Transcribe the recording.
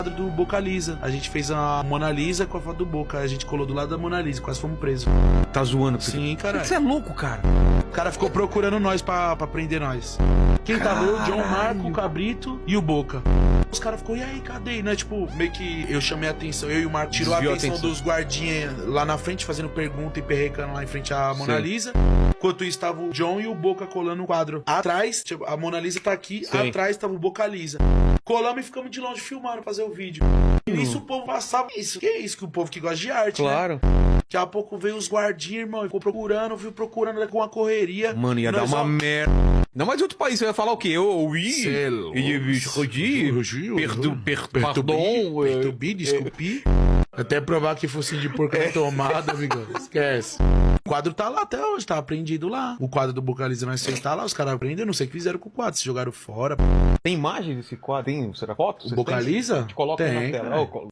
quadro do Boca Lisa. A gente fez a Mona Lisa com a foto do Boca. A gente colou do lado da Mona Lisa, quase fomos presos. Tá zoando, Sim, caralho. Você é louco, cara. O cara ficou procurando nós pra prender nós. Quem tava? Eu, o John, o Marco, o Cabrito e o Boca. Os caras ficou, e aí, cadê? Né? Tipo, meio que eu chamei a atenção. Eu e o Marco tirou a atenção dos guardinhas lá na frente, fazendo pergunta e perrecando lá em frente à Mona Lisa. Enquanto isso, tava o John e o Boca colando o quadro. Atrás, tipo, a Mona Lisa tá aqui, atrás tava o Boca Lisa. Colamos e ficamos de longe filmando, fazer o vídeo. E nisso o povo passava. Isso, que é isso? Que o povo que gosta de arte, Claro. né? Daqui a pouco veio os guardinhas, irmão, ficou procurando com uma correria. Mano, ia dar uma merda. Não, mas de outro país, você vai falar o quê? Perturbi, desculpi. Até provar que fosse de porco na tomada, amigão. Esquece. O quadro tá lá até hoje, tá apreendido lá. O quadro do Boca Lisa nós fez, tá lá, os caras aprendem, não sei o que fizeram com o quadro, se jogaram fora. Tem imagem desse quadro? Tem, será foto? O Boca Lisa? A gente coloca tem, na tela. cara. Oh,